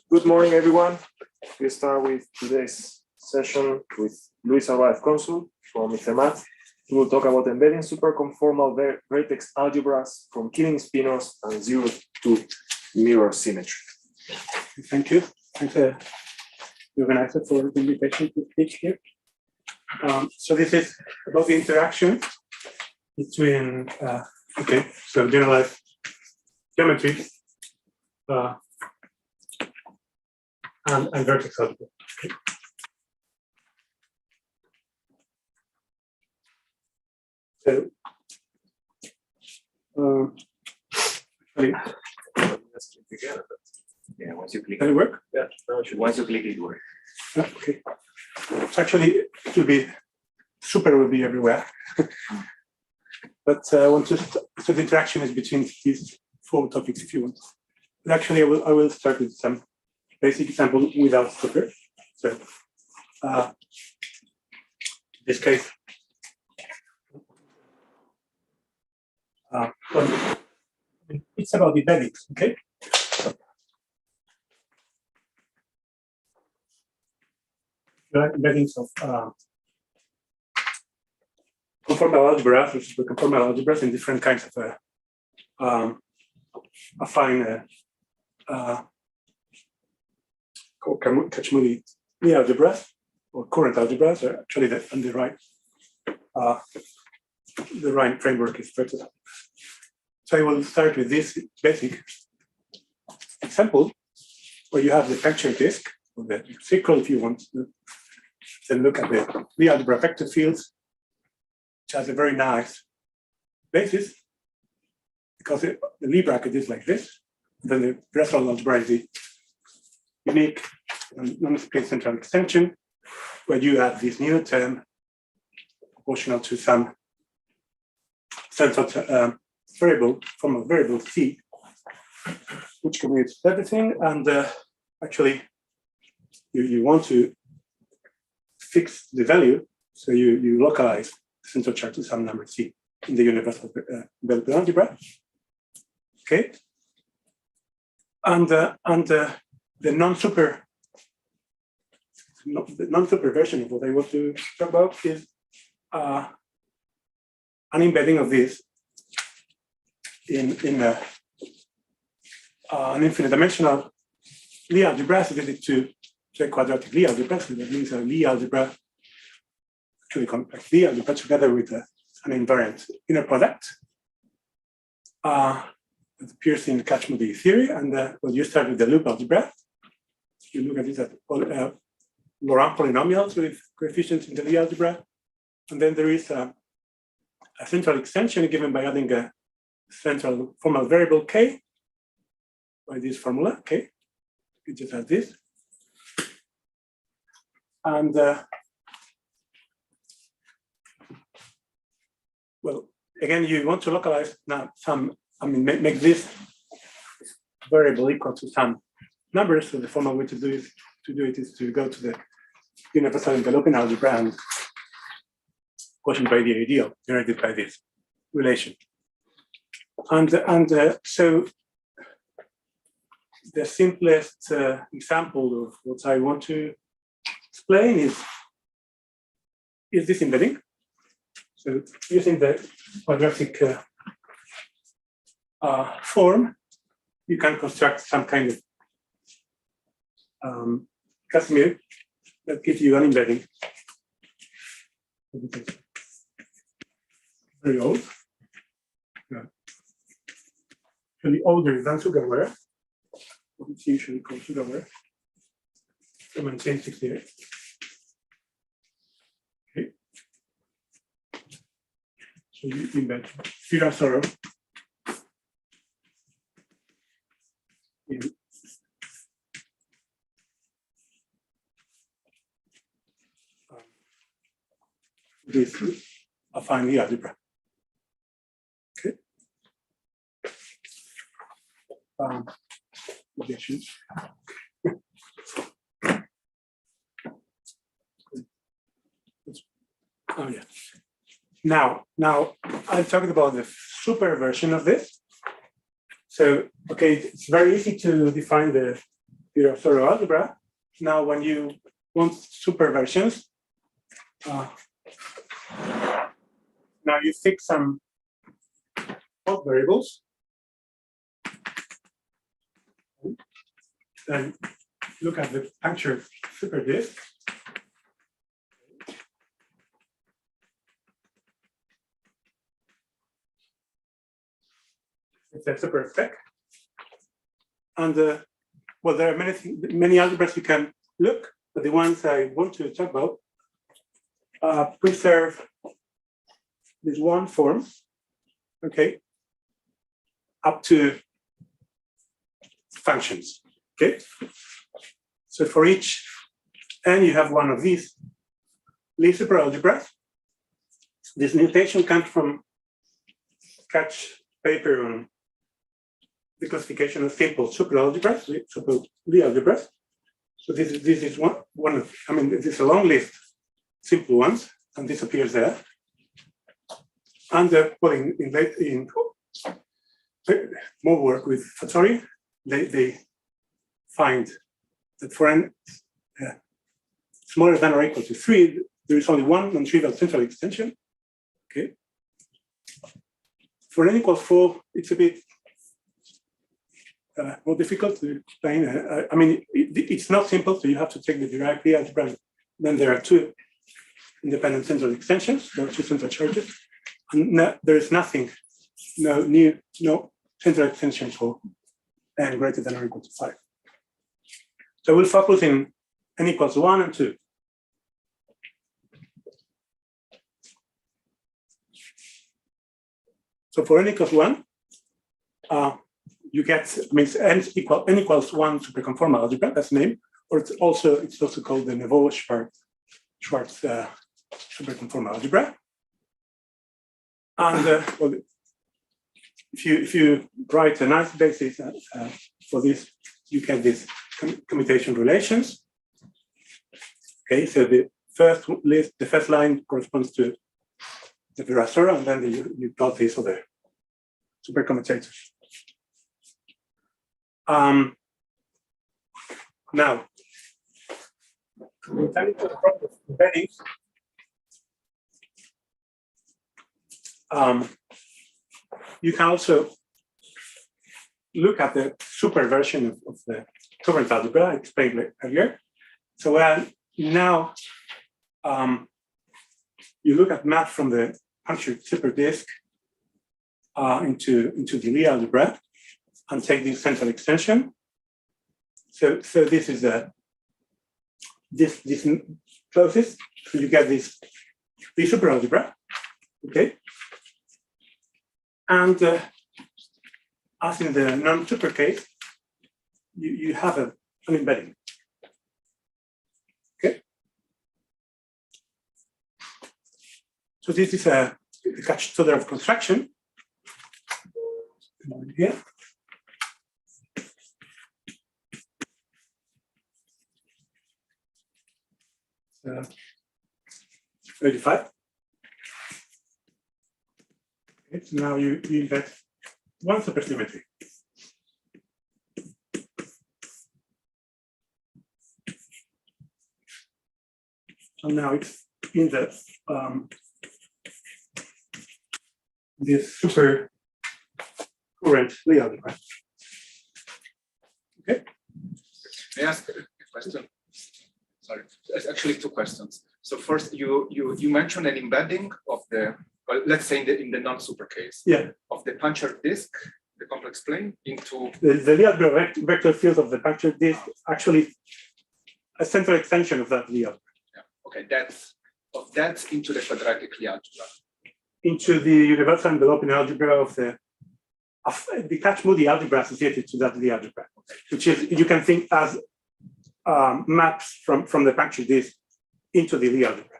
Good morning, everyone. We start with today's session with Álvarez-Cónsul from ICMAT. We will talk about embedding superconformal vertex algebras from killing spinors and zero to mirror symmetry. Thank you. Thanks, the organizer, for the invitation to speak here. So this is about the interaction between, so generalized geometry and vertex algebra. Okay. So, Yeah, once you click can it work? Yeah, no, once you click it works. Okay. So actually, it will be will be everywhere. But I want to so the interaction is between these four topics, if you want. But actually, I will start with some basic example without super. So, in this case, it's about the embeddings, okay? Embeddings of conformal algebras or superconformal algebras in different kinds of affine Cauchy algebras or current algebras are actually on the right framework is vertex. So I will start with this basic example where you have the vector disk or the circle if you want. Then look at the Lie algebra vector fields, which has a very nice basis because the Lie bracket is like this. Then the Breslau algebra is the unique non-split central extension where you have this new term proportional to some central variable from a variable C, which commutes everything. And actually, you want to fix the value, so you localize the central chart to some number C in the universal Bell algebra. Okay, and the non-super version of what I want to talk about is an embedding of this in an infinite dimensional Lie algebra related to a quadratic Lie algebra. So that means a Lie algebra, actually compact Lie algebra together with an invariant inner product that appears in Cauchy theory. And well, you start with the loop algebra. You look at this at Laurent polynomials with coefficients in the Lie algebra. And then there is a central extension given by adding a central formal variable k by this formula k. It just has this. And well, again, you want to localize now make this variable equal to some numbers. So the formal way to do it is to go to the universal enveloping algebra and quotient by the ideal generated by this relation. And so the simplest example of what I want to explain is this embedding. So using the quadratic form, you can construct some kind of Casimir that gives you an embedding. Very old. Yeah. Actually older than Sugarware. It's usually called Sugarware. From 1968. Okay. So you embed Fira Sorrow in this affine Lie algebra. Okay. Objections. Oh yeah. Now I'm talking about the super version of this. So okay, it's very easy to define the Virasoro algebra. Now, when you want super versions, now you fix some odd variables. Then look at the punctured superdisk. It's a super spec. And well, there are many algebras you can look, but the ones I want to talk about preserve this one form, okay, up to functions, okay? So for each n, you have one of these Lie superalgebras. This notation comes from Catch paper on the classification of simple superalgebras, simple Lie algebras. So this is one of, I mean, this is a long list, simple ones, and this appears there. And well, in more work with Fattori, they find that for n smaller than or equal to 3, there is only one non-trivial central extension. Okay. For n equals 4, it's a bit more difficult to explain. I mean, it's not simple, so you have to take the derived Lie algebra. Then there are two independent central extensions, there are two central charges, and there is nothing, no central extension for n greater than or equal to 5. So we'll focus in n equals 1 and 2. So for n equals 1, you get, means n equals 1 superconformal algebra, that's the name, or it's also called the Neveu-Schwarz superconformal algebra. And well, if you write a nice basis for this, you get these commutation relations. Okay, so the first list, the first line corresponds to the Virasoro, and then you got these other supercommutators. Now, returning to the problem of embedding, you can also look at the super version of the current algebra I explained earlier. So now you look at math from the punctured super disk into the Lie algebra and take this central extension. So this is this closes, so you get this super algebra, okay? And as in the non-super case, you have an embedding. Okay. So this is a Catch-Tudor construction. Here. 35. Okay, so now you embed one supersymmetry. And now it's in the this super current Lie algebra. Okay. May I ask a question? Sorry, it's actually two questions. So first, you mentioned an embedding of the, well, let's say in the non-super case, yeah, of the punctured disk, the complex plane, into the Lie algebra vector field of the punctured disk, actually a central extension of that Lie algebra. Yeah. Okay, that's into the quadratic Lie algebra. Into the universal enveloping algebra of the Catch-Moody algebra associated to that Lie algebra, which is, you can think as maps from the punctured disk into the Lie algebra.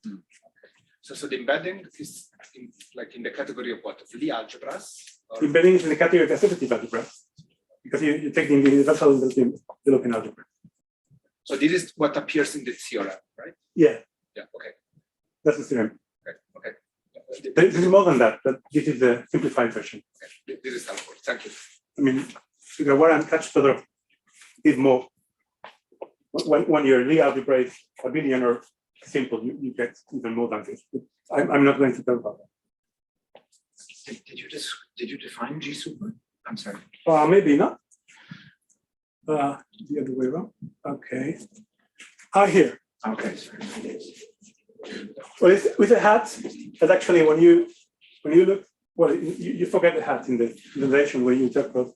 Okay. So the embedding is in the category of what? Of Lie algebras? Or? Embedding is in the category of associative algebras, because you take the universal enveloping algebra. So this is what appears in the theorem, right? Yeah. Yeah. Okay. That's the theorem. Okay. This is more than that, but this is the simplified version. Okay. This is helpful. Thank you. I mean, Sugawara and Catch-Tudor is more. When your Lie algebra is abelian or simple, you get even more than this. But I'm not going to talk about that. Did you define G super? I'm sorry. Maybe not. The other way around. Okay. Here. Okay, sorry. Well, it's with a hat, but actually when you look, well, you forget the hat in the relation where you talk about.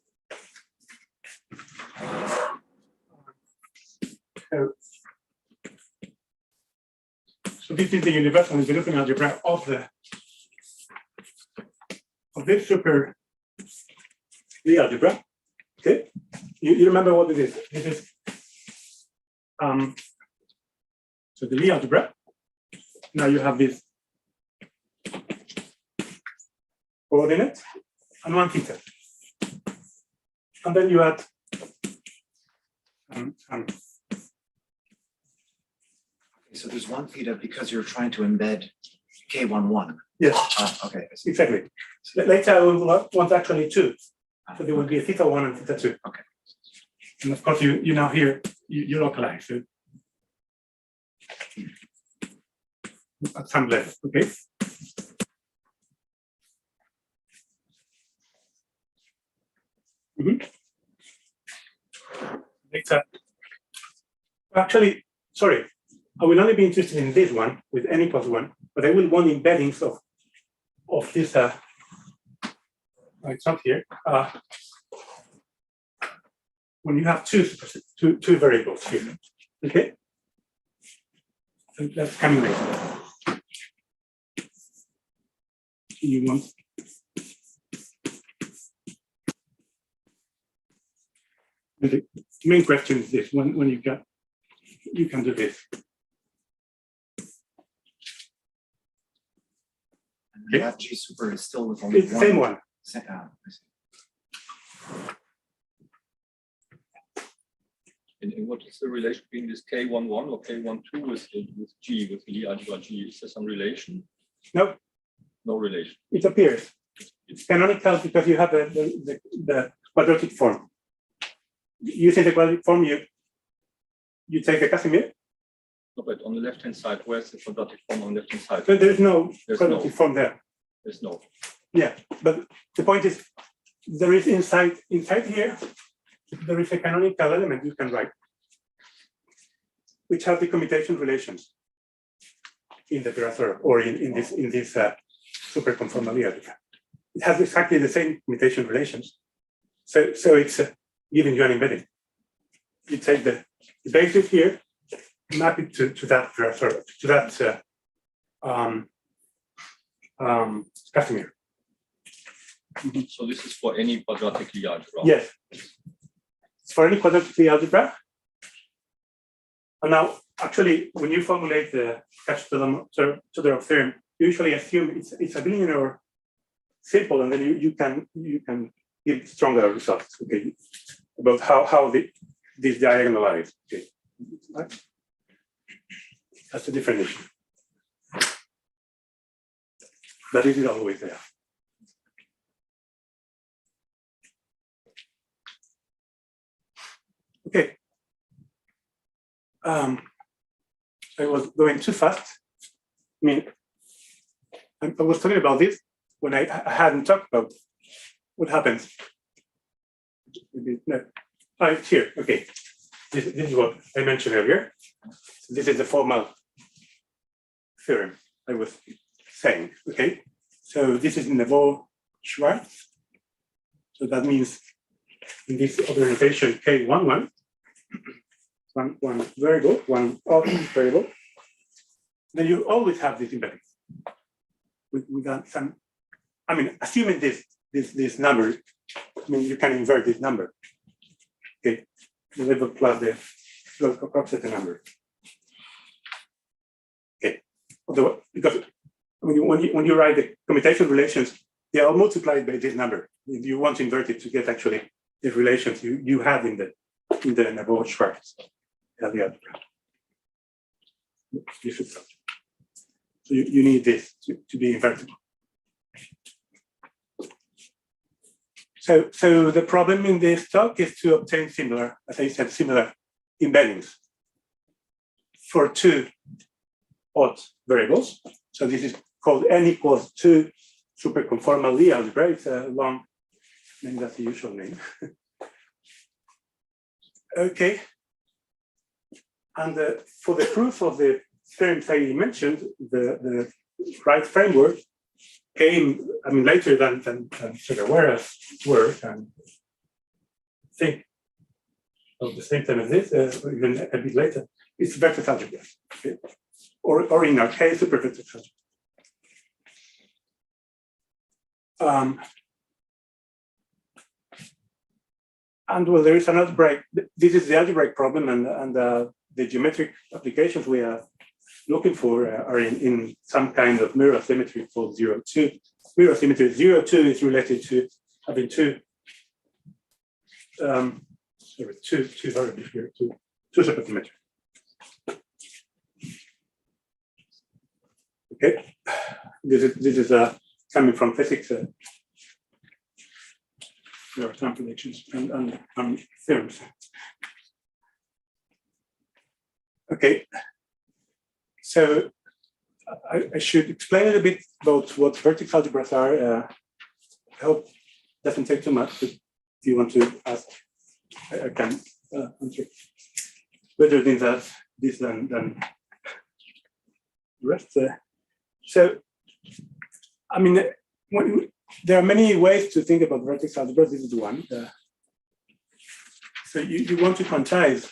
So this is the universal developing algebra of this super Lie algebra. Okay, you remember what it is? This is so the Lie algebra. Now you have this coordinate and one theta, and then you add So there's one theta because you're trying to embed K11. yes, Okay. exactly. Later I will want actually two, so there will be a theta 1 and theta 2. Okay. And of course you now here you localize it at some level. Okay. Later, actually, sorry, I will only be interested in this one with n equals 1, but I will want embeddings of this. It's not here. When you have two variables here, okay? So that's coming later. You want. The main question is this: when you can do this. And that G super is still with only It's the same one. I see. And what is the relation between this K11 or K12 with G, with Lie algebra G? Is there some relation? No. No relation. It appears. It's canonical because you have the quadratic form. Using the quadratic form, you take the Casimir. No, but on the left-hand side, where's the quadratic form on the left-hand side? So there's no quadratic form there. There's no. Yeah, but the point is, there is inside here, there is a canonical element you can write, which have the commutation relations in the Pirathor or in this superconformal algebra. It has exactly the same commutation relations. So it's giving you an embedding. You take the basis here, map it to that Pirathor, to that Casimir. So this is for any quadratic Lie algebra. Yes. It's for any quadratic Lie algebra. And now, actually, when you formulate the Cauchy-Todorov theorem, you usually assume it's abelian or simple, and then you can give stronger results. Okay, about how this diagonalize. Okay, that's a different issue. But it is always there. Okay. I was going too fast. I mean, I was talking about this when I hadn't talked about what happens. No. It's here. Okay. This is what I mentioned earlier. This is the formal theorem I was saying. Okay. So this is Neveu-Schwarz. So that means in this organization K11, one variable, one variable, then you always have this embedding with some. I mean, assuming this number, I mean, you can invert this number. Okay, the level plus the Coxeter number. Okay, because when you write the commutation relations, they are multiplied by this number. You want to invert it to get actually the relations you have in the Neveu-Schwarz algebra. So you need this to be invertible. So the problem in this talk is to obtain similar, as I said, similar embeddings for two odd variables. So this is called n equals 2 superconformal Lie algebra. It's a long name, that's the usual name. Okay. And for the proof of the theorems I mentioned, the right framework came, I mean, later than Sugarwara's work, and I think of the same time as this, or even a bit later. It's vertex algebra, okay? Or in our case, supervertex algebra. And well, there is another break. This is the algebraic problem, and the geometric applications we are looking for are in some kind of mirror symmetry called 0-2. Mirror symmetry 0-2 is related to having two variables here, two supersymmetry. Okay, this is coming from physics. There are some predictions and theorems. Okay, so I should explain a little bit about what vertex algebras are. I hope it doesn't take too much, but if you want to ask, I can answer better than that, this than the rest. So, I mean, there are many ways to think about vertex algebra. This is one. So you want to quantize,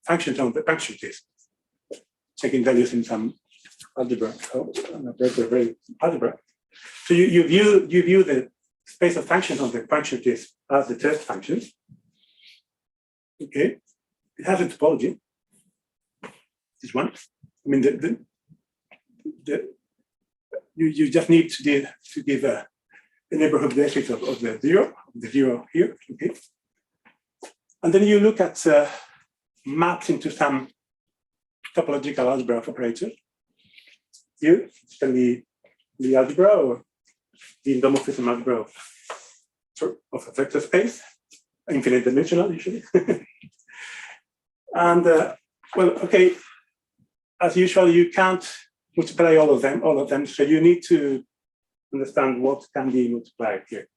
functions on the function disk, taking values in some algebra, algebra. So you view the space of functions on the function disk as the test functions. Okay, it has a topology. This one. I mean, you just need to give a neighborhood basis of the zero here. Okay, and then you look at maps into some topological algebra of operators. Here it can be the algebra or the endomorphism algebra of a vector space, infinite dimensional usually. And well, okay, as usual, you can't multiply all of them. So you need to understand what can be multiplied here.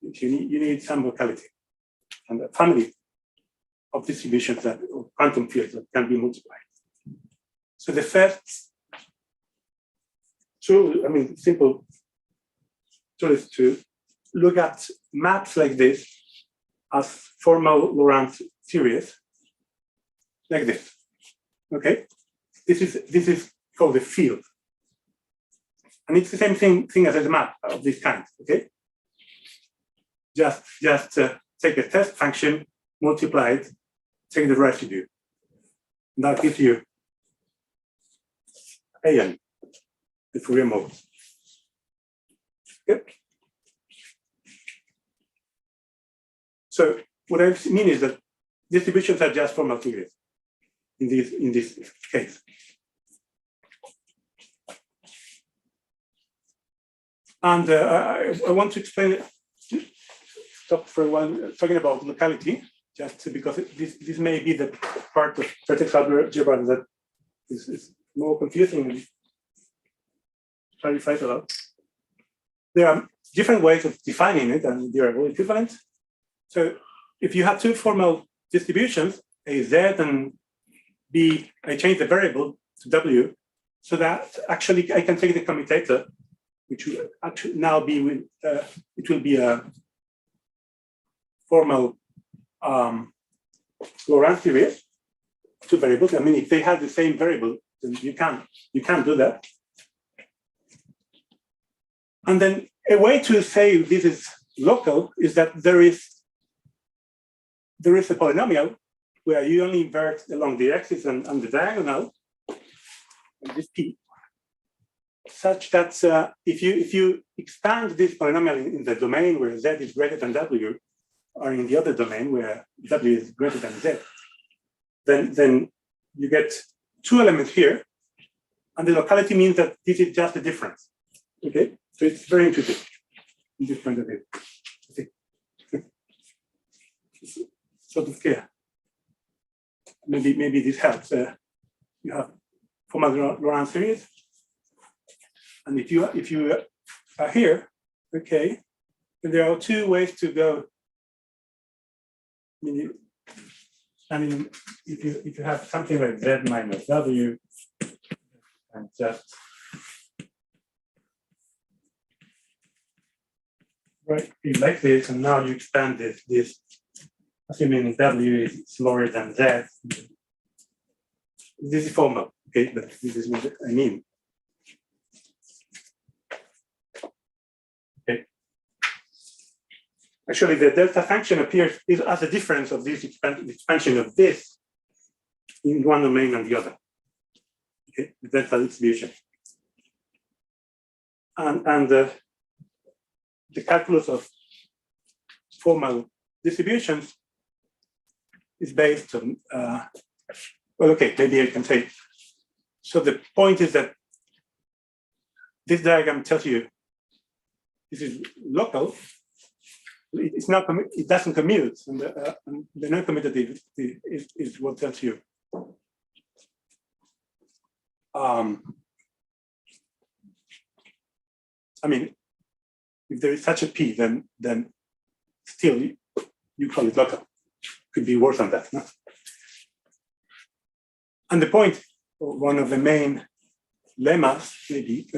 You need some locality and a family of distributions or quantum fields that can be multiplied. So the first tool, simple tool is to look at maps like this as formal Laurent series, like this. Okay, this is called a field, and it's the same thing as a map of this kind. Okay, just take a test function, multiply it, take the residue, and that gives you an, the Fourier mode. Okay. So what I mean is that distributions are just formal series in this case. And I want to explain it. Stop for a while talking about locality, just because this may be the part of vertex algebra that is more confusing and clarifies a lot. There are different ways of defining it, and they are all equivalent. So if you have two formal distributions, A, Z, and B, I change the variable to W, so that actually I can take the commutator, which will actually now be it will be a formal Laurent series, two variables. I mean, if they have the same variable, then you can't do that. And then a way to say this is local is that there is a polynomial where you only invert along the axis and the diagonal, and this P, such that if you expand this polynomial in the domain where Z is greater than W, or in the other domain where W is greater than Z, then you get two elements here, and the locality means that this is just a difference. Okay, So it's very intuitive in this point of view. It's sort of clear. Maybe this helps. You have formal Laurent series, and if you are here, okay, then there are two ways to go. I mean, if you have something like z minus w, and just right like this, and now you expand this, assuming w is lower than z. This is formal, okay, but this is what I mean. Okay. Actually, the delta function appears as a difference of this expansion of this in one domain and the other. Okay, the delta distribution. And the calculus of formal distributions is based on, well, okay, maybe I can say, so the point is that this diagram tells you this is local. It's not, it doesn't commute, and the non-commutative is what tells you. I mean, if there is such a P, then still you call it local. Could be worse than that. No? And the point, or one of the main lemmas, maybe,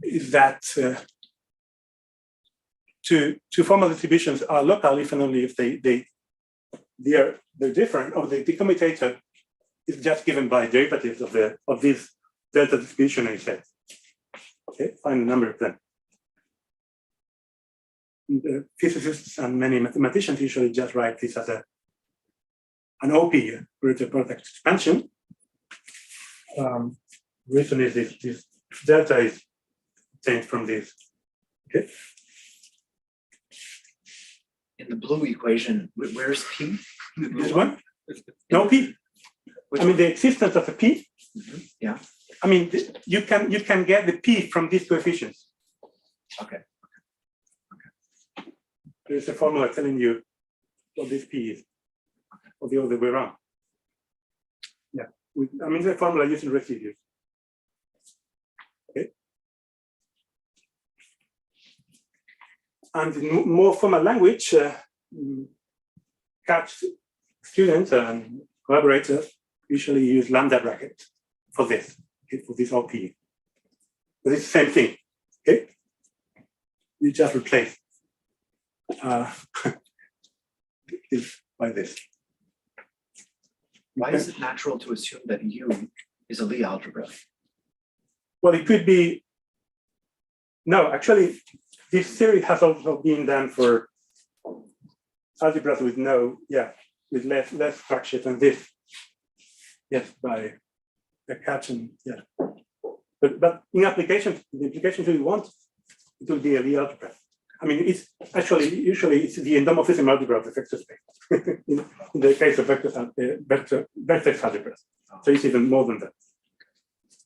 is that two formal distributions are local if and only if they're different, or the decommutator is just given by derivatives of this delta distribution I said. Okay, find a number of them. And, physicists and many mathematicians usually just write this as an OP, greater product expansion. Reason is this delta is obtained from this. Okay. In the blue equation, where's P? This one? No P. I mean, the existence of a P. Yeah. I mean, you can get the P from these coefficients. Okay. There's a formula telling you what this P is, or the other way around. Yeah. I mean, the formula using residues. Okay. And in more formal language, catch students and collaborators usually use lambda brackets for this, okay, for this OP. But it's the same thing, okay? You just replace this by this. Why is it natural to assume that U is a Lie algebra? Well, it could be, no, actually, this theory has also been done for algebras with with less structure than this. Yes, by a catch and but in application, the application we want, it will be a Lie algebra. I mean, it's actually usually it's the endomorphism algebra of the vector space. in the case of vertex algebras, so it's even more than that.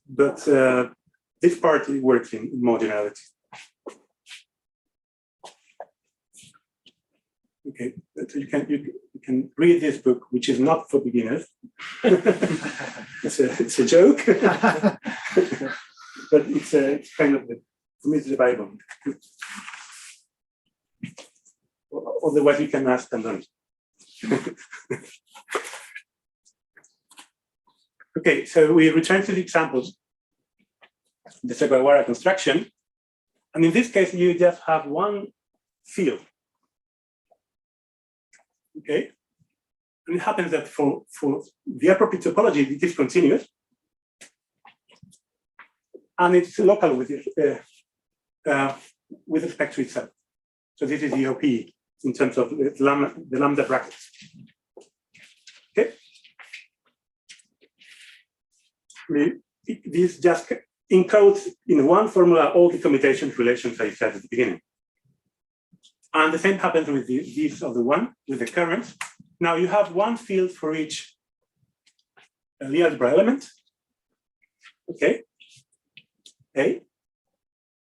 But this part works in more generality. Okay, so you can read this book, which is not for beginners. it's a joke, but it's kind of for me it's the Bible. Otherwise, you can ask and learn. Okay, so we return to the examples, the Seguawara construction, and in this case, you just have one field. Okay, and it happens that for the appropriate topology, it is continuous, and it's local with respect to itself. So this is the OP in terms of the lambda brackets. Okay, this just encodes in one formula all the commutations relations I said at the beginning. And the same happens with this other one, with the currents. Now you have one field for each Lie algebra element. Okay. A.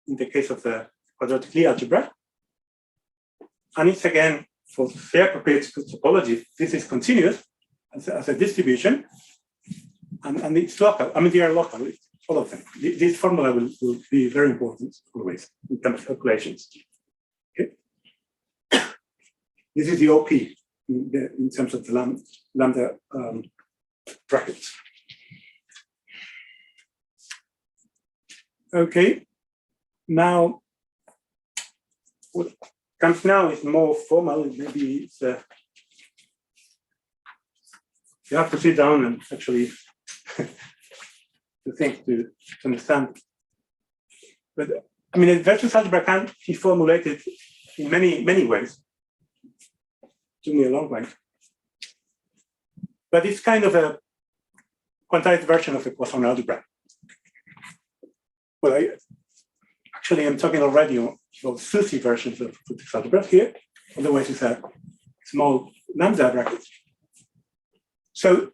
in the case of the quadratic Lie algebra. And it's again, for the appropriate topology, this is continuous as a distribution, and it's local. I mean, they are local, all of them. This formula will be very important always in terms of calculations. Okay. This is the OP in terms of the lambda brackets. Okay. Now, what comes now is more formal. Maybe it's you have to sit down and actually to think to understand. But I mean, a vertex algebra can be formulated in many ways. It took me a long way. But it's kind of a quantized version of a Poisson algebra. Well, I'm talking already about SUSY versions of vertex algebra here. Otherwise, it's a small lambda bracket. So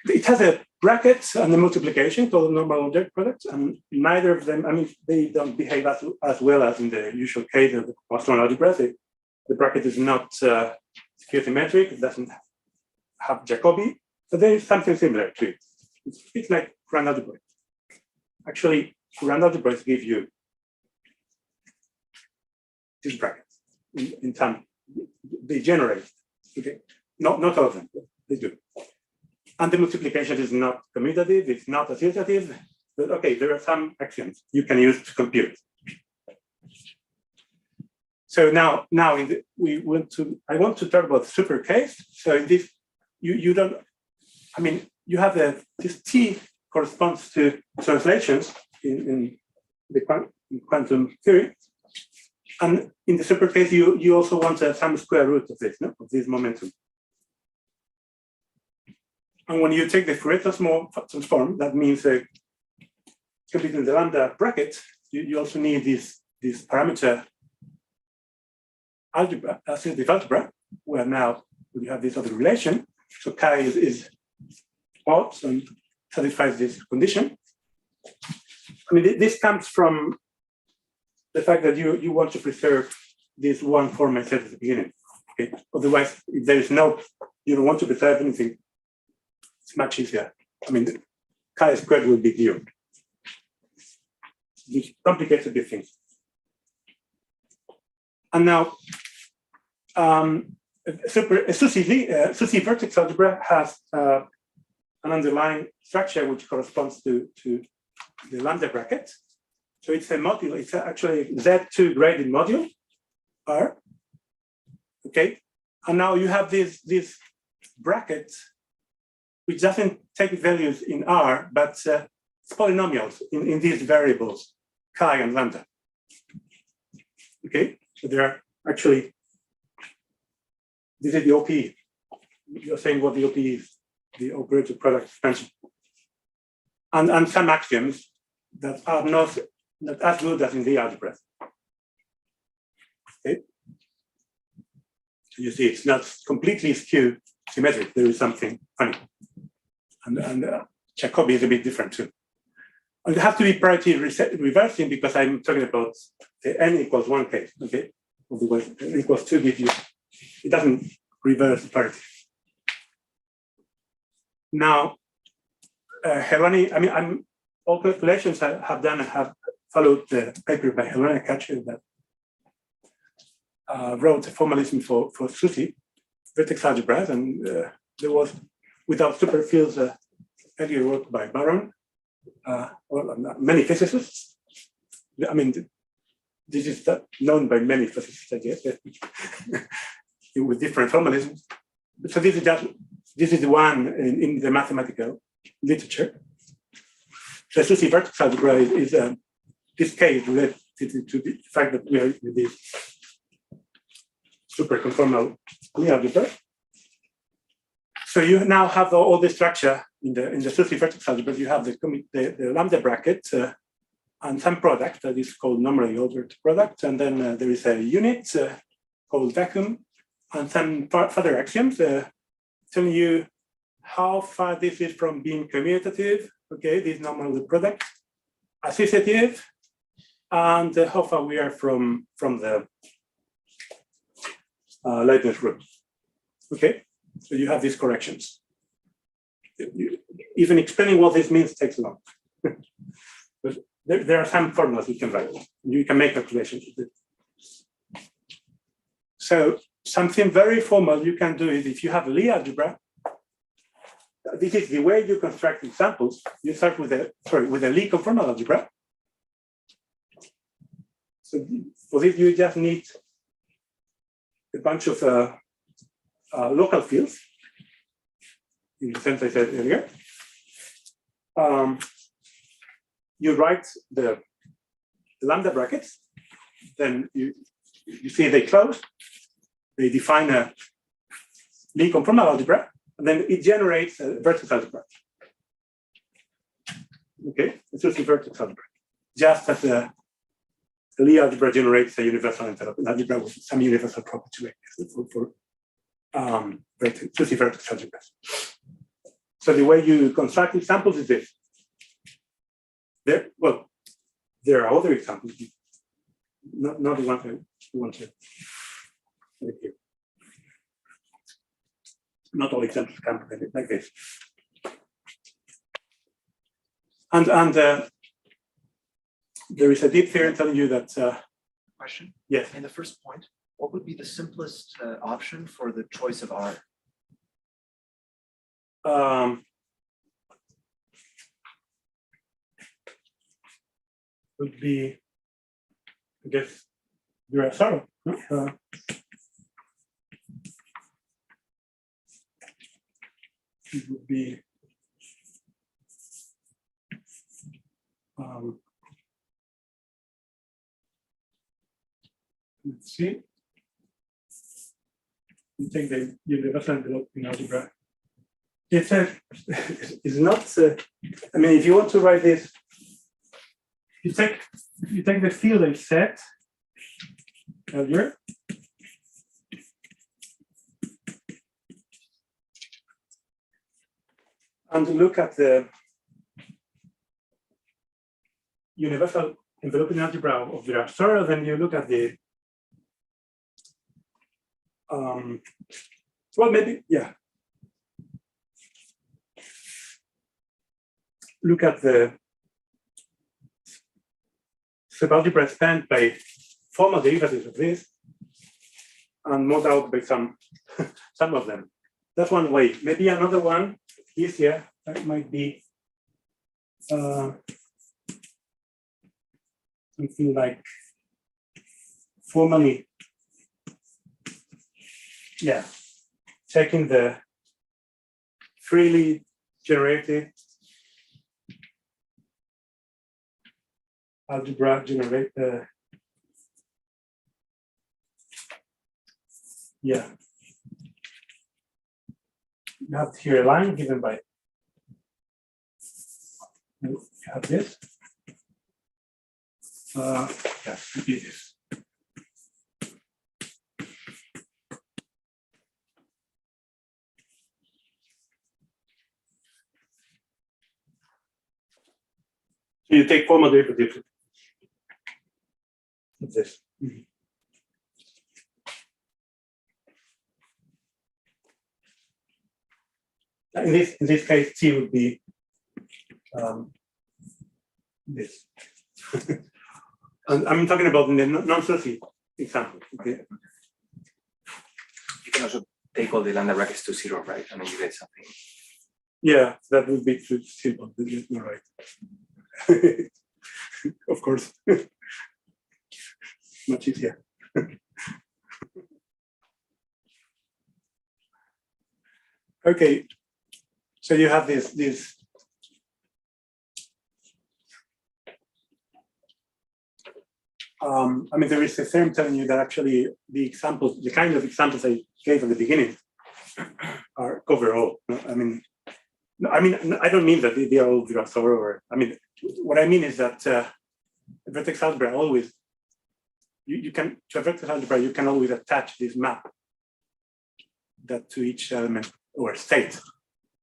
it has a bracket and a multiplication called normal object product, and neither of them, I mean, they don't behave as well as in the usual case of the Poisson algebra. The bracket is not symmetric, it doesn't have Jacobi, but there is something similar to it. It's like grand algebra. Actually, grand algebras give you this bracket in time. They generate, okay? Not all of them, they do. And the multiplication is not commutative, it's not associative, but okay, there are some axioms you can use to compute. So now I want to talk about super case. So in this, you don't, I mean, you have this T corresponds to translations in the quantum theory. And in the super case, you also want some square root of this, no? Of this momentum. And when you take the Fourier transform, that means computing the lambda bracket, you also need this parameter algebra, associative algebra, where now we have this other relation. So chi is odd and satisfies this condition. I mean, this comes from the fact that you want to preserve this one form I said at the beginning. Okay? Otherwise, if there is you don't want to preserve anything, it's much easier. I mean, chi squared will be 0. Which complicates a bit things. And now, SUSY vertex algebra has an underlying structure which corresponds to the lambda bracket. So it's a module, it's actually Z2 graded module, R. Okay. And now you have this bracket which doesn't take values in R, but it's polynomials in these variables, chi and lambda. Okay, so there are actually, this is the OP. You're saying what the OP is, the operator product expansion. And some axioms that are not as good as in the algebra. Okay. So you see, it's not completely skewed symmetric. There is something funny. And Jacobi is a bit different too. And it has to be parity reversing because I'm talking about the n equals 1 case, okay? Otherwise, n equals 2 gives you, it doesn't reverse parity. Now, Helwani, I mean, all calculations I have done, I have followed the paper by Helwani Kacher that wrote a formalism for SUSY, vertex algebras, and there was, without superfields, earlier work by Baron, many physicists. I mean, this is known by many physicists, I guess, with different formalisms. So this is the one in the mathematical literature. So SUSY vertex algebra is this case related to the fact that we are with this superconformal Lie algebra. So you now have all the structure in the SUSY vertex algebra. You have the lambda bracket and some product that is called normally ordered product, and then there is a unit called vacuum, and some further axioms telling you how far this is from being commutative. Okay, this normal product, associative, and how far we are from the Leibniz group. Okay, so you have these corrections. Even explaining what this means takes long. But there are some formulas you can write. You can make calculations with it. So something very formal you can do is if you have a Lie algebra, this is the way you construct examples. You start with a Lie conformal algebra. So for this, you just need a bunch of local fields, in the sense I said earlier. You write the lambda brackets, then you see they close. They define a Lie conformal algebra, and then it generates a vertex algebra. Okay, it's just a vertex algebra. Just as the Lie algebra generates a universal enveloping algebra with some universal property like this for vertex algebras. So the way you construct examples is this. There are other examples, not the ones I want to make here. Not all examples can be like this. And there is a deep theorem telling you that. Question? Yes. In the first point, what would be the simplest option for the choice of R? Would be, I guess, sorry. It would be let's see. You take the universal enveloping algebra. It's not. I mean, if you want to write this, you take the field I set earlier. And look at the universal enveloping algebra of the Sorrow, then you look at the well, maybe, yeah. Look at the subalgebra spanned by formal derivatives of this and mod out by some of them. That's one way. Maybe another one easier that might be something like formally, yeah, checking the freely generated algebra generate yeah. You have here a line given by you have this. Yeah, maybe this. So you take formal derivatives of this. Mm-hmm. In this case, T would be this. And I'm talking about in the non-Susi example. Okay. You can also take all the lambda brackets to 0, right? And then you get something. Yeah, that would be too simple. You're right. Of course. Much easier. Okay. So you have this I mean, there is a theorem telling you that actually the examples, the kind of examples I gave at the beginning are cover all. I mean, I don't mean that they are all Virasoro, or I mean, what I mean is that vertex algebra always, you can, to a vertex algebra, you can always attach this map that to each element or state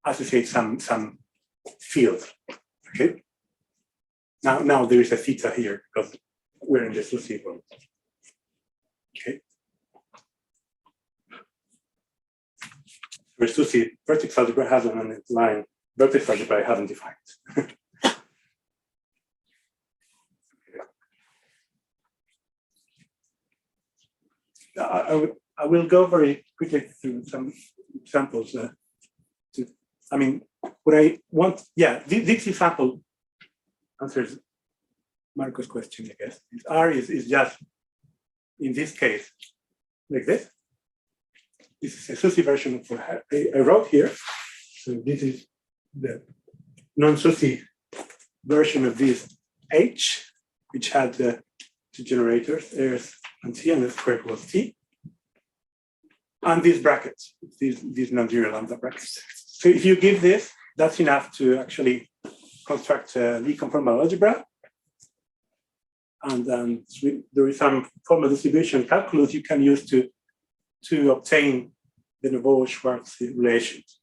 associate some field. Okay. Now there is a theta here because we're in the SUSY world. Okay. For SUSY, vertex algebra has an underlying vertex algebra I haven't defined. I will go very quickly through some examples. What I want, this example answers Marco's question, I guess. R is just, in this case, like this. This is a SUSY version of what I wrote here. So this is the non-SUSY version of this H, which had the two generators, S and T, and the squared was T. And these brackets, these non-zero lambda brackets. So if you give this, that's enough to actually construct a Lie conformal algebra. And then there is some formal distribution calculus you can use to obtain the Neveu-Schwarz relations.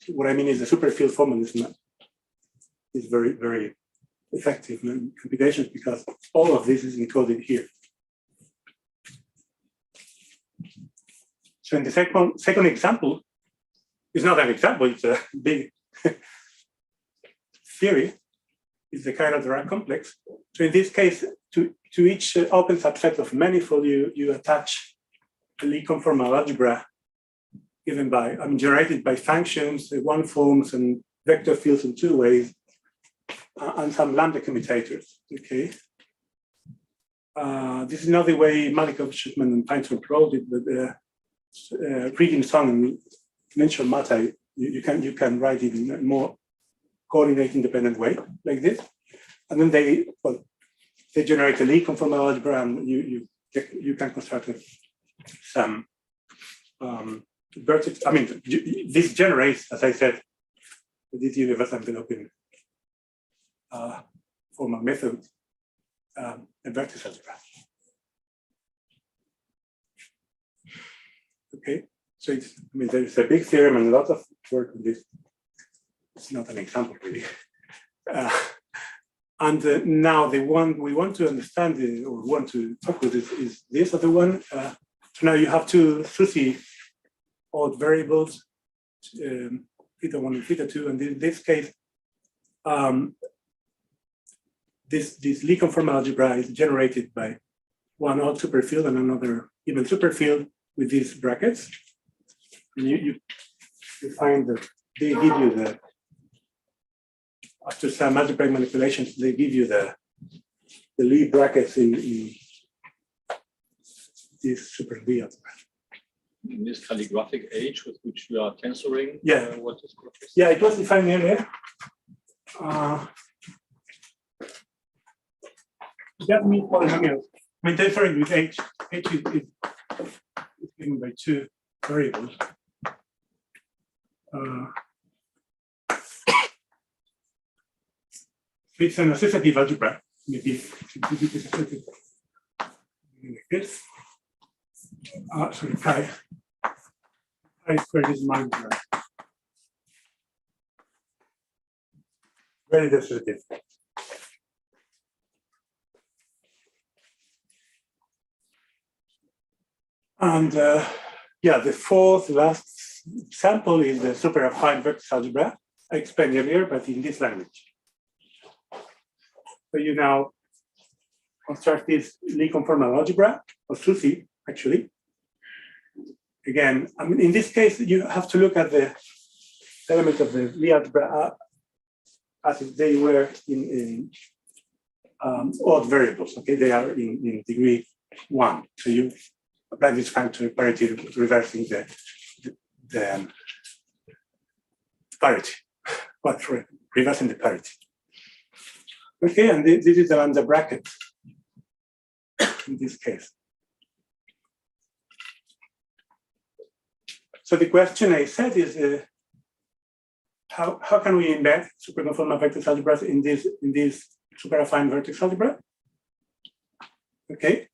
What I mean is the superfield formalism is very, very effective in computations because all of this is encoded here. So in the second example, it's not an example, it's a big theory. It's the Cairo-Dirac complex. So in this case, to each open subset of manifold, you attach a Lie conformal algebra given by, generated by functions, one forms and vector fields in two ways, and some lambda commutators, okay? This is not the way Malikov, Schumann, and Feinstein wrote it, but reading Song and mention matter, you can write it in a more coordinate independent way, like this. And then they generate a Lie conformal algebra, and you can construct some vertex. This generates, as I said, this universe enveloping formal method, a vertex algebra. Okay, so there's a big theorem and a lot of work on this. It's not an example, really. Now the one we want to understand or want to talk with is this other one. So now you have two SUSY odd variables, theta 1 and theta 2, and in this case, this Lie conformal algebra is generated by one odd superfield and another even superfield with these brackets. And you find that they give you the, after some algebraic manipulations, they give you the Lie brackets in this super Lie algebra. In this calligraphic age with which we are tensoring, what is correct? Yeah, it was defined earlier. That means polynomials. Tensoring with H is given by two variables. It's an associative algebra. Maybe like this. Sorry, chi squared is minus one. Very associative. And the fourth last sample is the super affine vertex algebra. I explained earlier, but in this language. So you now construct this Lie conformal algebra, or SUSY, actually. Again, in this case, you have to look at the elements of the Lie algebra as if they were in odd variables. Okay, they are in degree 1. So you apply this factor parity, reversing the parity, but for reversing the parity. Okay, and this is the lambda bracket in this case. So the question I said is, how can we embed superconformal vertex algebras in this super affine vertex algebra? Okay.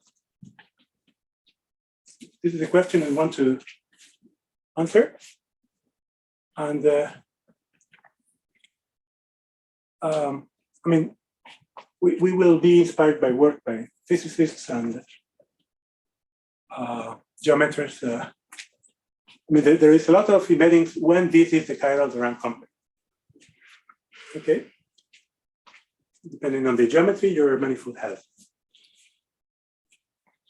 This is a question I want to answer. And we will be inspired by work by physicists and geometers. I mean, there is a lot of embeddings when this is the chiral Durand complex. Okay, depending on the geometry your manifold has.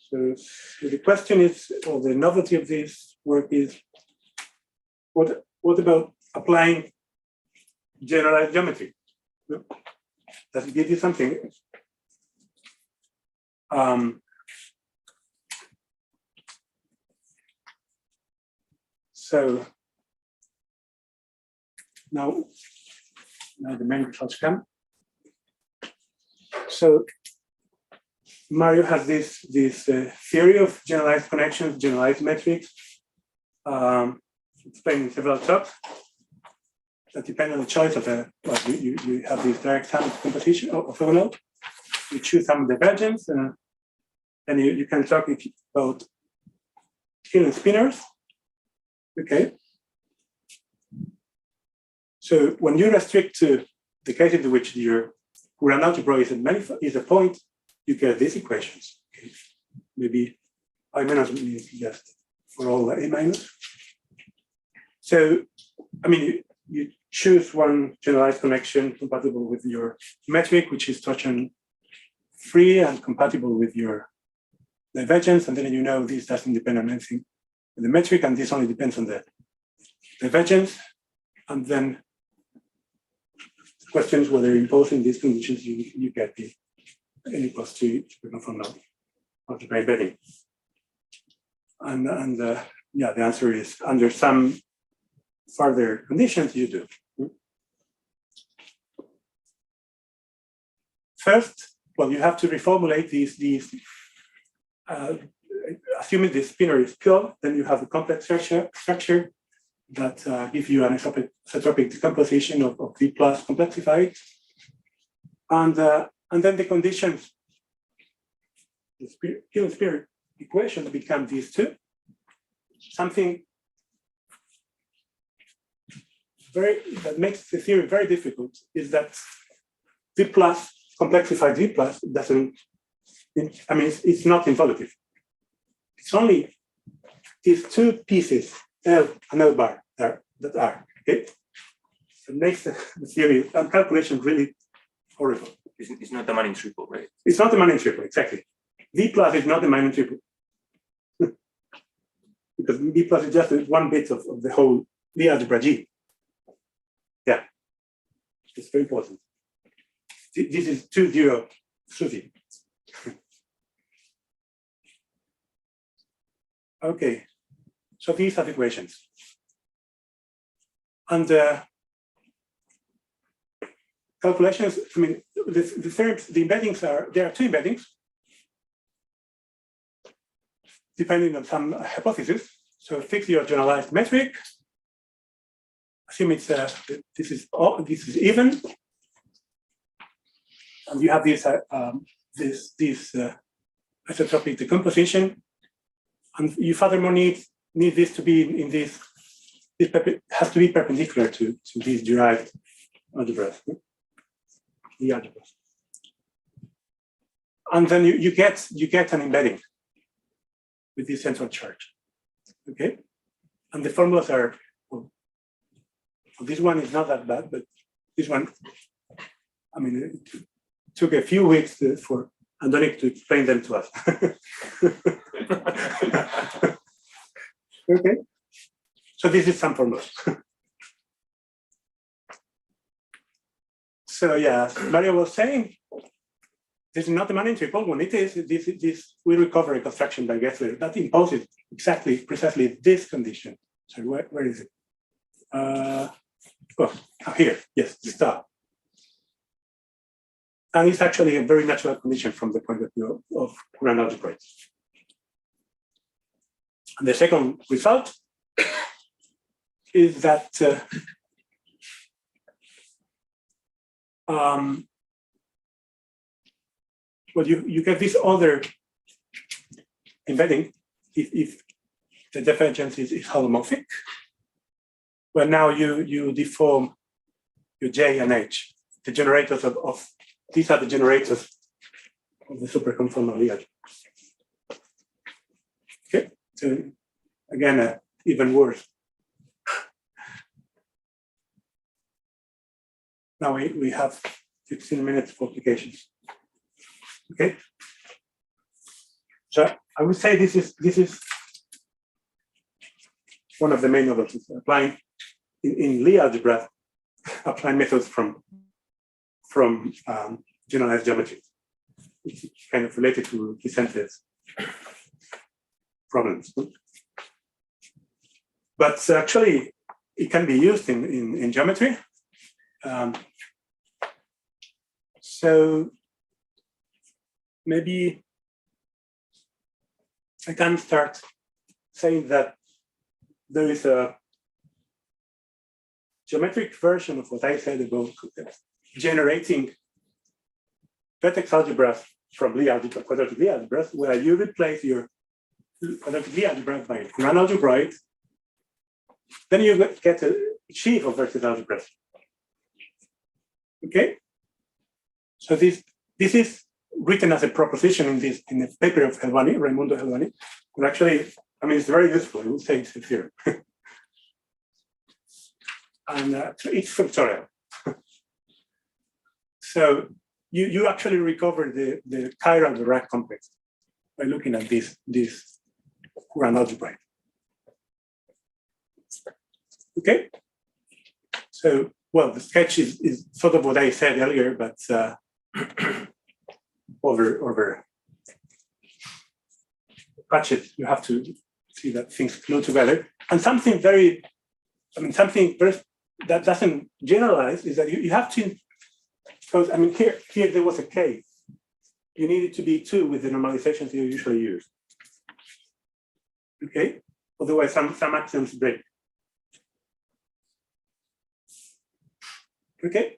So the question is, or the novelty of this work is, what about applying generalized geometry? Does it give you something? So now the main results come. So Mario has this theory of generalized connections, generalized metrics, explained in several talks. That depend on the choice of you have this direct sum composition of a node. You choose some divergence, and you can talk about Hill spinors. Okay. So when you restrict to the case in which your Courant algebra is a point, you get these equations. Okay. Maybe I minus means just for all A minus. So, I mean, you choose one generalized connection compatible with your metric, which is torsion free and compatible with your divergence, and then you know this doesn't depend on anything in the metric, and this only depends on the divergence. And then the question is whether imposing these conditions you get the n equals 2 superconformal algebra embedding. And yeah, the answer is under some further conditions you do. First, well, you have to reformulate these assuming the spinor is pure, then you have a complex structure that gives you an isotropic decomposition of V plus complexified. And then the conditions, the spinor equation become these two. Something that makes the theory very difficult is that V plus, complexified V plus doesn't, I mean, it's not involutive. It's only these two pieces, L and L bar, that are, okay? It makes the theory and calculation really horrible. It's not the Manning triple, right? It's not the Manning triple, exactly. V plus is not the Manning triple. Because V plus is just one bit of the whole Lie algebra G. Yeah, it's very important. This is 2-0 Suzy. Okay, so these are the equations. And calculations, I mean, the embeddings there are two embeddings, depending on some hypothesis. So fix your generalized metric. Assume it's this is even, and you have this isotropic decomposition, and you furthermore need this to be in this. This has to be perpendicular to these derived algebras, the algebras, and then you get an embedding with this central charge. Okay, and the formulas are. Well, this one is not that bad, but this one, I mean, it took a few weeks for Andonic to explain them to us. Okay, so this is some formulas. So yeah, as Mario was saying, this is not the Manning triple. When it is, this we recover a construction by Gessler that imposes precisely this condition. So where is it? Oh, here, yes, star. And it's actually a very natural condition from the point of view of Courant algebra. And the second result is that well, you get this other embedding if the divergence is holomorphic. Well, now you deform your J and H, the generators of these are the generators of the superconformal Lie algebra. Okay, so again, even worse. Now we have 15 minutes for applications. Okay, so I would say this is one of the main novelties, applying in Lie algebra, applying methods from generalized geometry, which is kind of related to Vicente's problems. But actually, it can be used in geometry. So maybe I can start saying that there is a geometric version of what I said about generating vertex algebras from Lie algebra, quadratic Lie algebras, where you replace your quadratic Lie algebra by a Grand algebroid, then you get a sheaf of vertex algebras. Okay, so this is written as a proposition in the paper of Helvani, Raimundo Helvani, and actually, I mean, it's very useful. I would say it's a theorem, and it's factorial. So you actually recover the chiral Dirac complex by looking at this Grand algebra. Okay, so well, the sketch is sort of what I said earlier, but over patches, you have to see that things flow together. And something very, something that doesn't generalize is that you have to, because here there was a K. You need it to be 2 with the normalizations you usually use. Okay, otherwise some axioms break. Okay.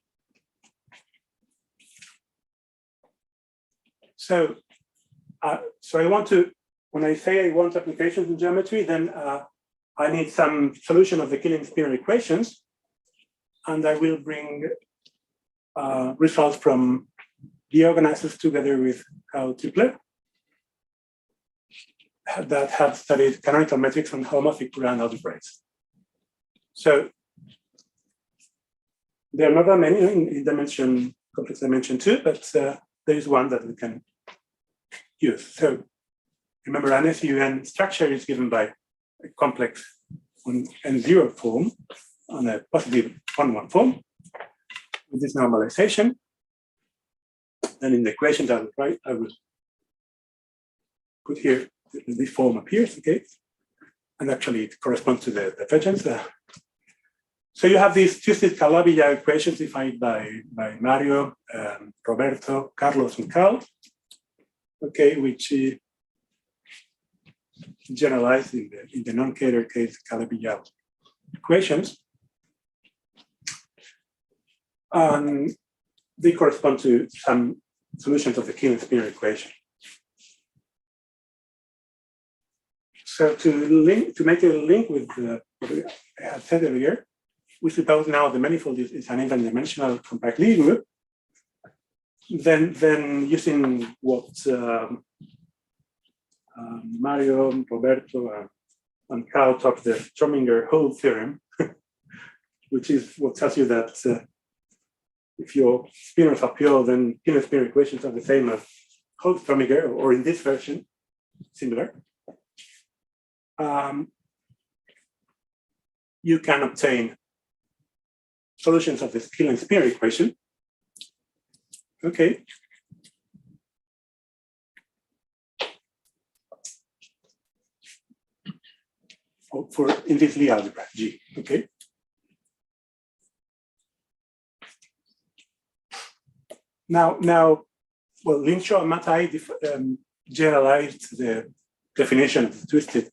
So I want to, when I say I want applications in geometry, then I need some solution of the Killing-Spinor equations, and I will bring results from the organizers together with Karl Tipler that have studied canonical metrics on homomorphic Grand algebraics. So there are not that many in dimension, complex dimension 2, but there is one that we can use. So remember, an SUN structure is given by a complex on N0 form on a positive on-one form with this normalization. And in the equation that I will put here, this form appears, okay? And actually it corresponds to the divergence. So you have these twisted Calabi-Yau equations defined by Mario, Roberto, Carlos, and Karl, okay, which generalized in the non-Kähler case Calabi-Yau equations. And they correspond to some solutions of the Killing-Spinor equation. So to make a link with what I had said earlier, we suppose now the manifold is an even dimensional compact Lie group. Then using what Mario, Roberto, and Karl taught, the Strominger-Hole theorem, which is what tells you that if your spinors are pure, then Killing-Spinor equations are the same as Hole-Strominger, or in this version, similar. You can obtain solutions of this Killing-Spinor equation. Okay. For in this Lie algebra G. Okay. Now, well, Linshaw and Matai generalized the definition of the twisted,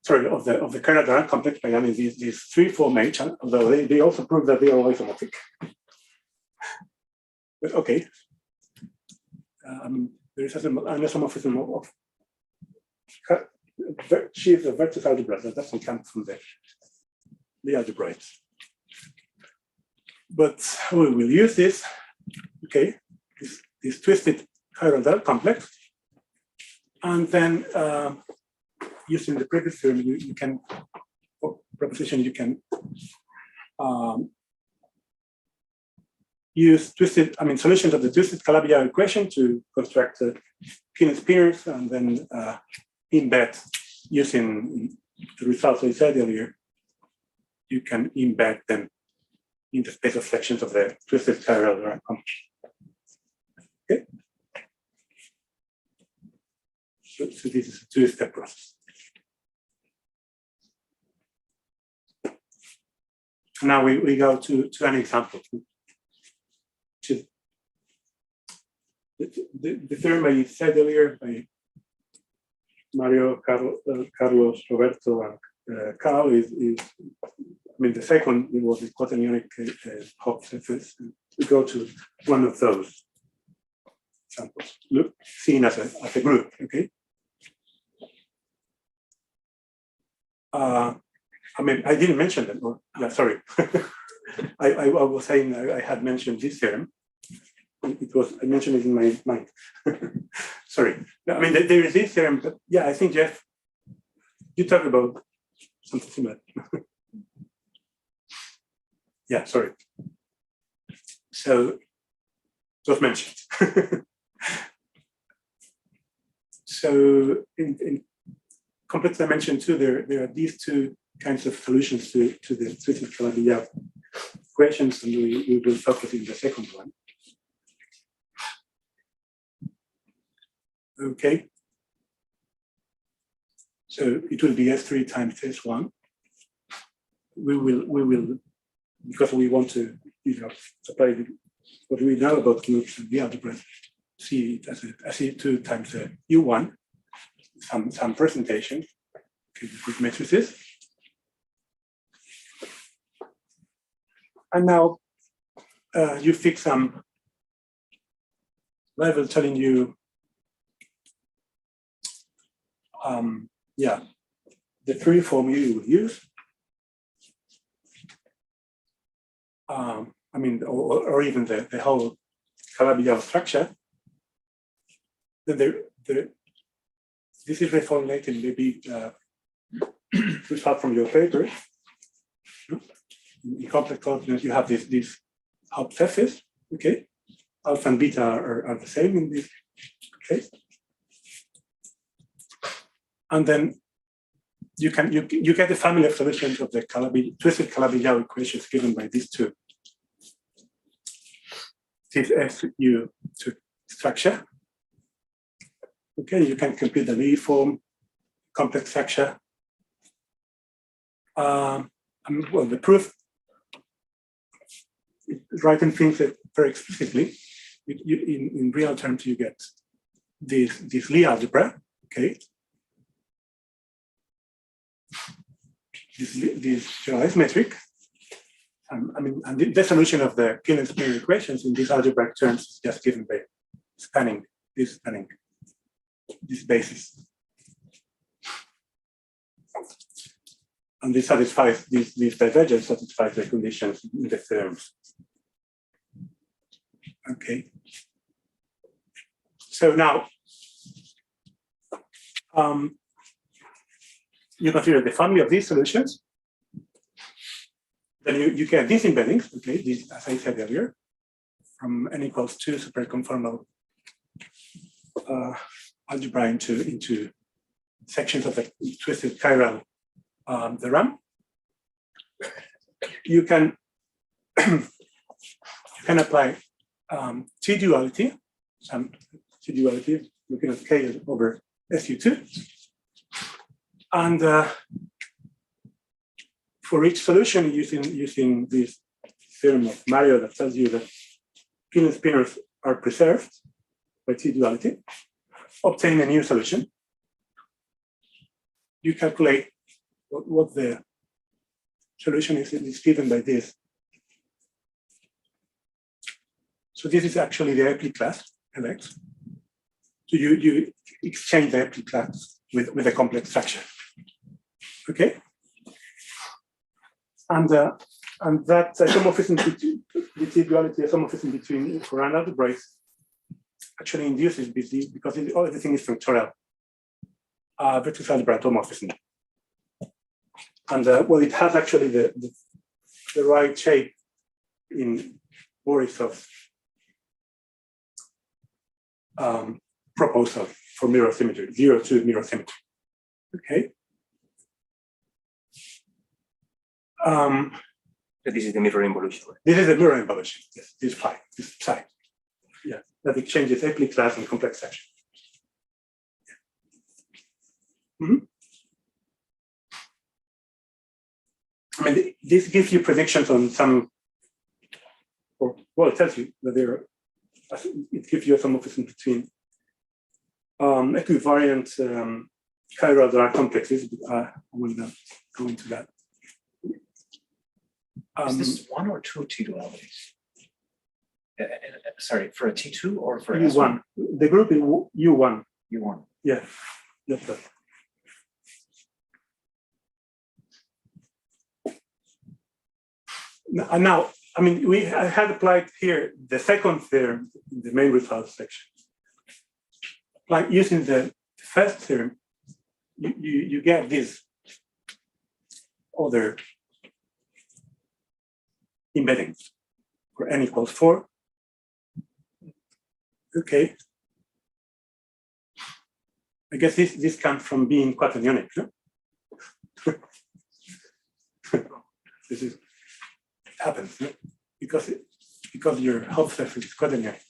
of the kernel Dirac complex by having these 3-form H, although they also prove that they are isomorphic. But okay, there is an isomorphism of sheaves of vertex algebras that doesn't come from the Lie algebroids. But we will use this, okay, this twisted chiral complex. And then using the previous theorem, you can, proposition, you can use solutions of the twisted Calabi-Yau equation to construct Killing spinors and then embed using the results I said earlier. You can embed them in the space of sections of the twisted chiral complex. Okay. So this is a two-step process. Now we go to an example. The theorem I said earlier by Mario, Carlos, Roberto, and Carl is the second it was the quaternionic Hopf surface. We go to one of those examples, look, seen as a group, okay? I didn't mention them. Yeah, sorry. I was saying I had mentioned this theorem. I mentioned it in my mind. Sorry. There is this theorem, but yeah, I think, Jeff, you talked about something similar. Yeah, sorry. So it was mentioned. So in complex dimension 2, there are these two kinds of solutions to the twisted Calabi-Yau equations, and we will focus in the second one. Okay. So it will be S3 times S1. We will because we want to apply what we know about groups and the algebra, see it as a C2 times a U1, some presentation, okay, with matrices. And now you fix some level telling you, the free form you would use. Or even the whole Calabi-Yau structure. Then this is reformulated maybe result from your paper. In complex coordinates, you have this Hopf surface, okay? Alpha and beta are the same in this case. And then you get the family of solutions of the twisted Calabi-Yau equations given by these two. This SU structure. Okay, you can compute the Lie form, complex structure. The proof, writing things very explicitly. In real terms, you get this Lie algebra, okay? This generalized metric. And the solution of the Killing spinor equations in these algebraic terms is just given by spanning this basis. And this satisfies, this divergence satisfies the conditions in the theorems. Okay. So now, you consider the family of these solutions. Then you get these embeddings, okay, these, as I said earlier, from n equals 2 superconformal algebra into sections of the twisted chiral theorem. You can apply T-duality, some T-duality, looking at K over SU2. And for each solution, using this theorem of Mario that tells you that Killing spinors are preserved by T-duality, obtain a new solution. You calculate what the solution is given by this. So this is actually the Eppler class, LX. So you exchange the Eppler class with a complex structure. Okay? And that isomorphism between the T-duality isomorphism between Courant algebraic actually induces because everything is functorial. Vertex algebra automorphism. And well, it has actually the right shape in Borisov's proposal for mirror symmetry, 0-2 mirror symmetry. Okay. So this is the mirror involution. This is a mirror involution. Yes, this phi, this psi. Yeah, that exchanges Eppler class and complex section. Mm-hmm. I mean, this gives you predictions on some, or well, it tells you that there. It gives you a homomorphism between equivariant chiral Dirac complexes. I will not go into that. Is this one or two T dualities? Sorry, for a T2 or for U1? S1? The group is U1. U1. Yeah, that's that. Now, I mean, I had applied here the second theorem in the main results section. Like using the first theorem, you get this other embedding for n equals 4. Okay. I guess this comes from being quaternionic. No? This is happens, no? because your Hopf surface is quaternionic.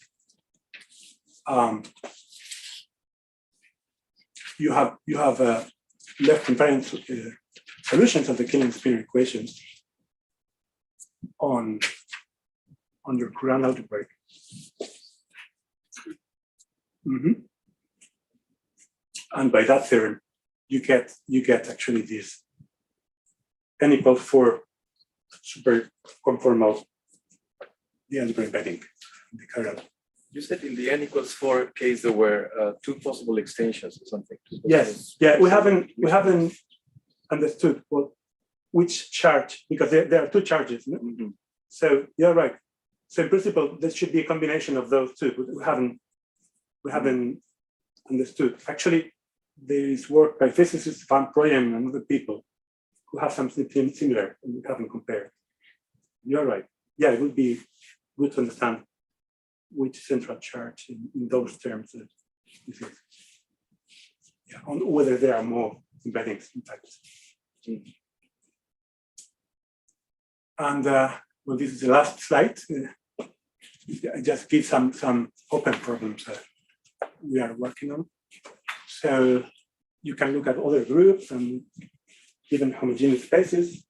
You have left invariant solutions of the Killing-Spinor equations on your Courant algebraic. Mm-hmm. And by that theorem, you get actually this n equals 4 super conformal the algebra embedding in the chiral. You said in the n equals 4 case there were two possible extensions or something. Yes, yeah, we haven't understood which charge, because there are two charges. No? Mm-hmm. So you're right. So in principle, there should be a combination of those two, but we haven't understood. Actually, there is work by physicists Van Proyen and other people who have something similar, and we haven't compared. You're right. Yeah, it would be good to understand which central charge in those terms this is. Yeah, on whether there are more embeddings, in fact. And well, this is the last slide. I just give some open problems we are working on. So you can look at other groups and even homogeneous spaces.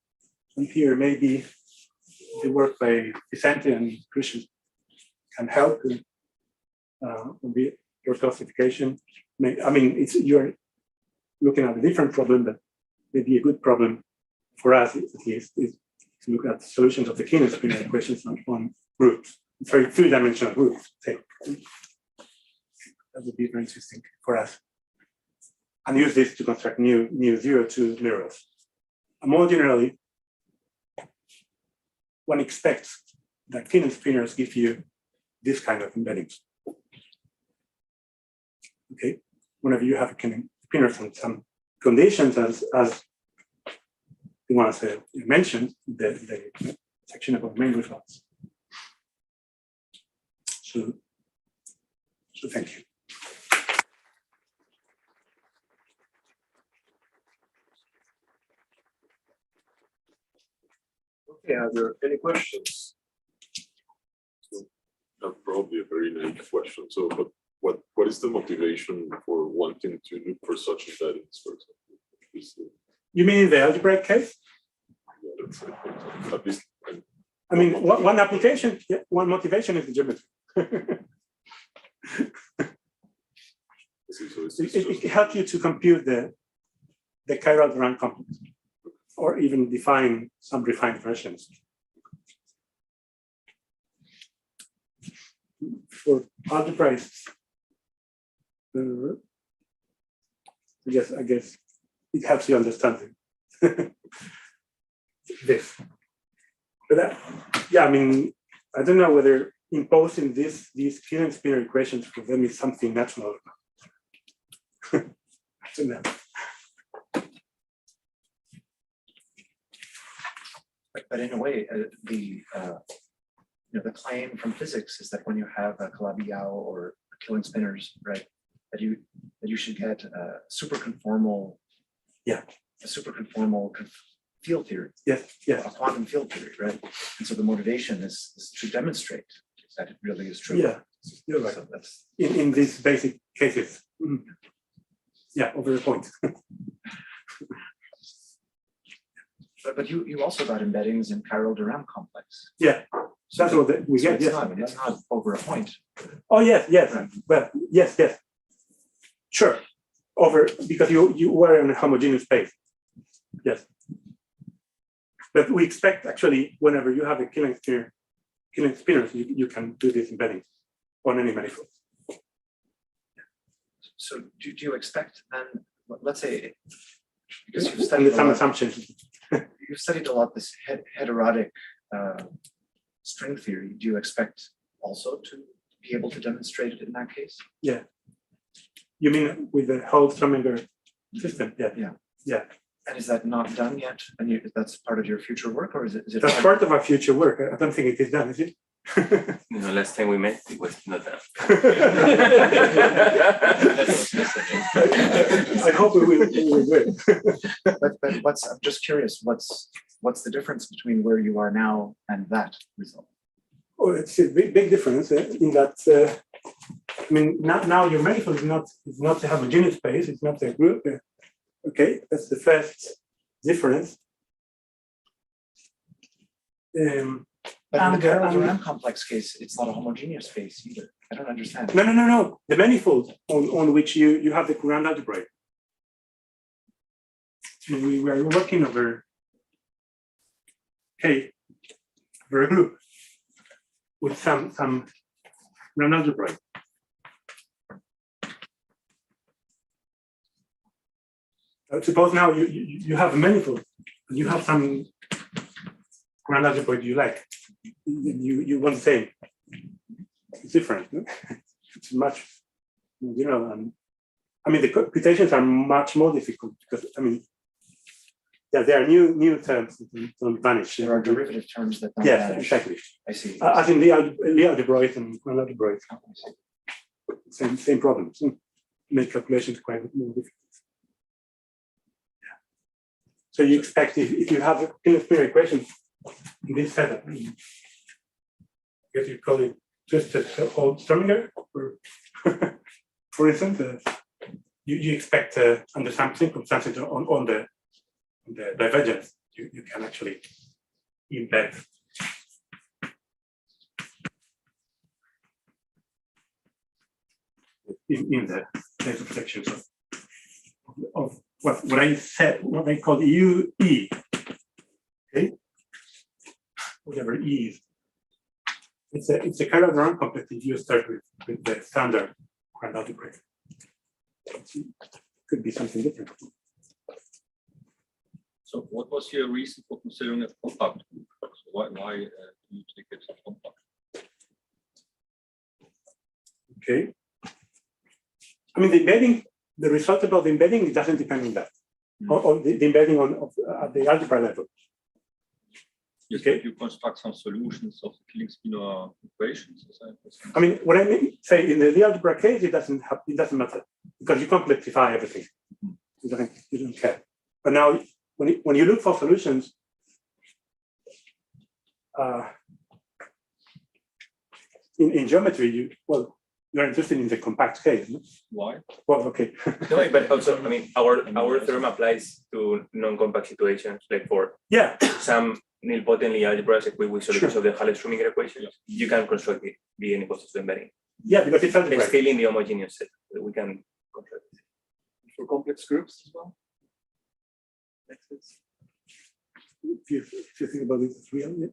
And here maybe the work by Vicente and Christian can help on your classification. I mean, you're looking at a different problem, but maybe a good problem for us at least is to look at solutions of the Killing-Spinor equations on groups, very three-dimensional groups. That would be very interesting for us. And use this to construct new 0-2 mirrors. And more generally, one expects that Killing-Spinors give you this kind of embeddings. Okay, whenever you have Killing-Spinors on some conditions, as the ones you mentioned, the section about main results. So thank you. Okay, are there any questions? Probably a very naive question. So, but what is the motivation for wanting to look for such embeddings, for example? You mean in the algebraic case? Yeah, that's it. At least, I mean, one application, one motivation is the geometry. It helps you to compute the chiral Dirac complex, or even define some refined versions. For algebraists, I guess it helps you understand this. But yeah, I mean, I don't know whether imposing these Killing spinor equations for them is something natural. I don't know. But in a way, the claim from physics is that when you have a Calabi-Yau or Killing spinors, right, that you should get a superconformal, a superconformal field theory, a quantum field theory, right? And so the motivation is to demonstrate that it really is true. Yeah, you're right. So that's In these basic cases. Yeah, over the point. But you also got embeddings in chiral-Durham complex. Yeah, So that's what we so get. it's not over a point. Oh yes. Right. Well, yes. Sure. Because you were in a homogeneous space. Yes. But we expect actually whenever you have a Killing spinors, you can do this embedding on any manifold. So do you expect then, let's say, because you've And studied some assumptions. you've studied a lot this heterotic string theory, do you expect also to be able to demonstrate it in that case? Yeah. You mean with the whole Strominger system? Yeah. And is that not done yet? And that's part of your future work, or is it? That's part of our future work. I don't think it is done, is it? Last time we met, it was not done. I hope we will do it. But I'm just curious, what's the difference between where you are now and that result? Oh, it's a big difference in that. I mean, now your manifold is not a homogeneous space. It's not a group. Okay, that's the first difference. But in the chiral-Durham complex case, it's not a homogeneous space either. I don't understand. No. The manifold on which you have the Courant algebra. We were working over over a group with some Courant algebra. Suppose now you have a manifold, and you have some Courant algebra you like. You want the same. It's different. It's much, I mean, the computations are much more difficult because, I mean, there are new terms that don't vanish. There are derivative terms that don't vanish. Exactly. I see. As in Lie algebra and Courant algebra. Same problems. Make calculations quite more difficult. So you expect if you have a Killing spinor equation in this setup, I guess you call it just a whole Strominger, for instance, you expect under some circumstances on the divergence, you can actually embed in the data sections of what I said, what I call UE, okay, whatever E is. It's a chiral-Durham complex if you start with the standard Courant algebra. Could be something different. So what was your reason for considering it compact? So why do you take it compact? Okay. I mean, the result about the embedding, it doesn't depend on that. On the embedding at the algebra level. Yes, Okay. you construct some solutions of the Killing spinor equations. I mean, what I mean, say in the algebra case, it doesn't matter because you complexify everything. You don't care. But now, when you look for solutions, in geometry, you're interested in the compact case. No? Why? Well, okay. No, but also, I mean, our theorem applies to non-compact situations, like for some nilpotent Lie algebras equipped with solutions of the Halley-Strominger equation. You can construct the n equals to embedding. Yeah, because it's algebra. Scaling the homogeneous set, we can construct it. For complex groups as well. If you think about it, it's real. Yeah.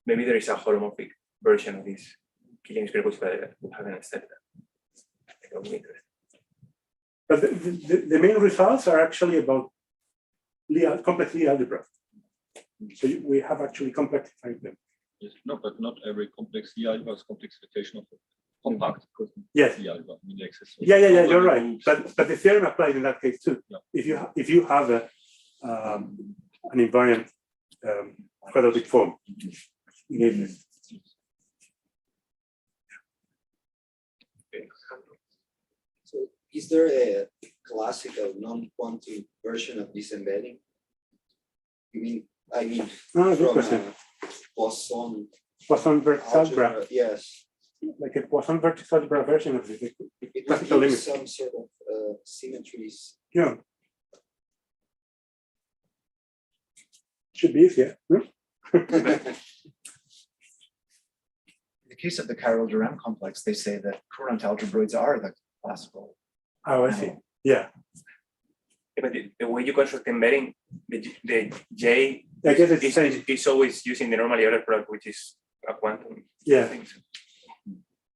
Maybe there is a holomorphic version of this Killing spinor equation, but we haven't studied that. But the main results are actually about complex Lie algebra. So we have actually complexified them. Yes, no, but not every complex C algebra is complexification of a compact. Yes. C algebra indexes. So Yeah, all you're the right. groups- But the theorem applies in that case too. Yeah. If you have an invariant quadratic form. So is there a classical non-quantum version of this embedding? I mean, Good from question. Poisson Poisson vertex algebra, algebra, yes. like a Poisson vertex algebra version of this. It would Classical give limit. some sort of symmetries. Yeah. Should be easier. No? In the case of the chiral-Durham complex, they say that courant algebroids are the classical. Oh, I see. Yeah. But the way you construct embedding, the J I guess it's the same. is always using the normally ordered product, which is a quantum Yeah. thing.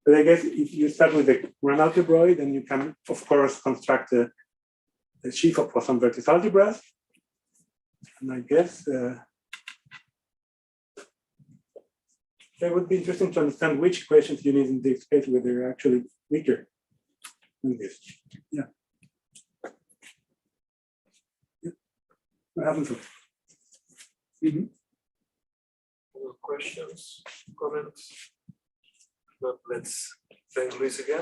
But I guess if you start with the Grand algebroid, then you can, of course, construct a sheaf of Poisson vertex algebras. And I guess it would be interesting to understand which equations you need in this case where they're actually weaker than this. Yeah. What happens? More questions, comments? But let's thank Luis again.